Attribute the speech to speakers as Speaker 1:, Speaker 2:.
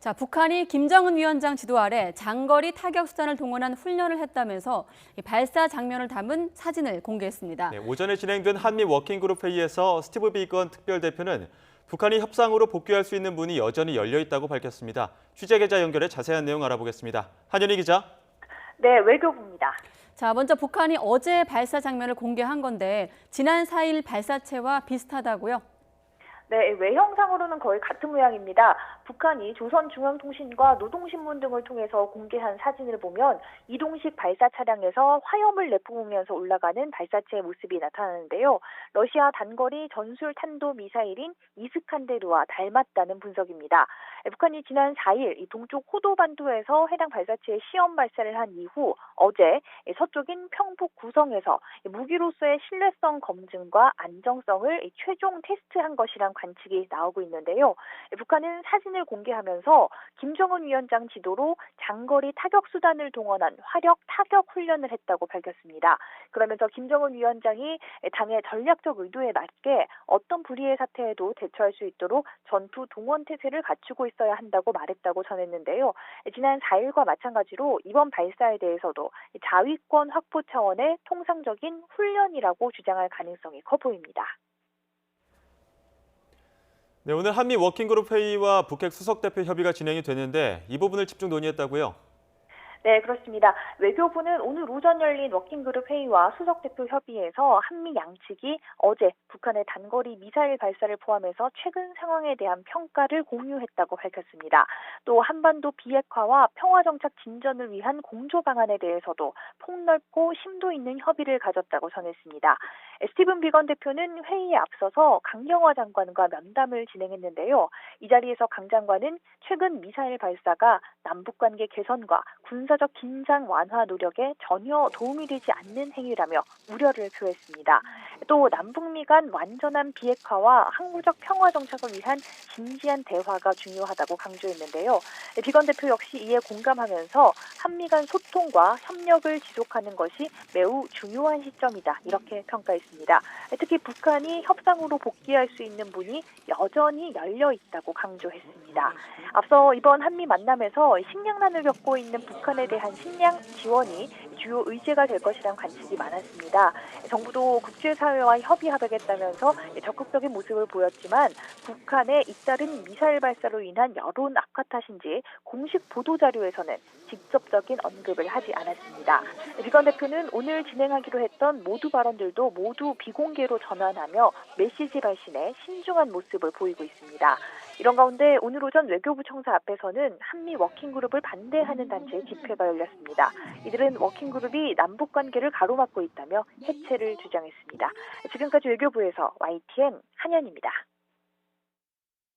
Speaker 1: 자, 북한이 김정은 위원장 지도 아래 장거리 타격 수단을 동원한 훈련을 했다면서 이 발사 장면을 담은 사진을 공개했습니다.
Speaker 2: 네, 오전에 진행된 한미 워킹그룹 회의에서 스티브 비건 특별대표는 북한이 협상으로 복귀할 수 있는 문이 여전히 열려 있다고 밝혔습니다. 취재 계좌 연결해 자세한 내용 알아보겠습니다. 한현희 기자.
Speaker 3: 네, 외교부입니다.
Speaker 1: 자, 먼저 북한이 어제 발사 장면을 공개한 건데 지난 4일 발사체와 비슷하다고요?
Speaker 3: 네, 외형상으로는 거의 같은 모양입니다. 북한이 조선중앙통신과 노동신문 등을 통해서 공개한 사진을 보면 이동식 발사 차량에서 화염을 내뿜으면서 올라가는 발사체의 모습이 나타나는데요. 러시아 단거리 전술 탄도 미사일인 이스칸데르와 닮았다는 분석입니다. 북한이 지난 4일 이 동쪽 호도반도에서 해당 발사체의 시험 발사를 한 이후 어제 서쪽인 평북 구성에서 무기로서의 신뢰성 검증과 안정성을 최종 테스트한 것이란 관측이 나오고 있는데요. 북한은 사진을 공개하면서 김정은 위원장 지도로 장거리 타격 수단을 동원한 화력 타격 훈련을 했다고 밝혔습니다. 그러면서 김정은 위원장이 당의 전략적 의도에 맞게 어떤 불의의 사태에도 대처할 수 있도록 전투 동원 태세를 갖추고 있어야 한다고 말했다고 전했는데요. 지난 4일과 마찬가지로 이번 발사에 대해서도 자위권 확보 차원의 통상적인 훈련이라고 주장할 가능성이 커 보입니다.
Speaker 2: 네, 오늘 한미 워킹그룹 회의와 북핵 수석대표 협의가 진행이 됐는데 이 부분을 집중 논의했다고요?
Speaker 3: 네, 그렇습니다. 외교부는 오늘 오전 열린 워킹그룹 회의와 수석대표 협의에서 한미 양측이 어제 북한의 단거리 미사일 발사를 포함해서 최근 상황에 대한 평가를 공유했다고 밝혔습니다. 또 한반도 비핵화와 평화정착 진전을 위한 공조 방안에 대해서도 폭넓고 심도 있는 협의를 가졌다고 전했습니다. 스티븐 비건 대표는 회의에 앞서서 강경화 장관과 면담을 진행했는데요. 이 자리에서 강 장관은 최근 미사일 발사가 남북관계 개선과 군사적 긴장 완화 노력에 전혀 도움이 되지 않는 행위라며 우려를 표했습니다. 또 남북미 간 완전한 비핵화와 항구적 평화 정착을 위한 진지한 대화가 중요하다고 강조했는데요. 비건 대표 역시 이에 공감하면서 한미 간 소통과 협력을 지속하는 것이 매우 중요한 시점이다 이렇게 평가했습니다. 특히 북한이 협상으로 복귀할 수 있는 문이 여전히 열려 있다고 강조했습니다. 앞서 이번 한미 만남에서 식량난을 겪고 있는 북한에 대한 식량 지원이 주요 의제가 될 것이란 관측이 많았습니다. 정부도 국제사회와 협의하겠다면서 적극적인 모습을 보였지만 북한의 잇따른 미사일 발사로 인한 여론 악화 탓인지 공식 보도자료에서는 직접적인 언급을 하지 않았습니다. 비건 대표는 오늘 진행하기로 했던 모두 발언들도 모두 비공개로 전환하며 메시지 발신에 신중한 모습을 보이고 있습니다. 이런 가운데 오늘 오전 외교부 청사 앞에서는 한미 워킹그룹을 반대하는 단체의 집회가 열렸습니다. 이들은 워킹그룹이 남북관계를 가로막고 있다며 해체를 주장했습니다. 지금까지 외교부에서 YTN 한현입니다.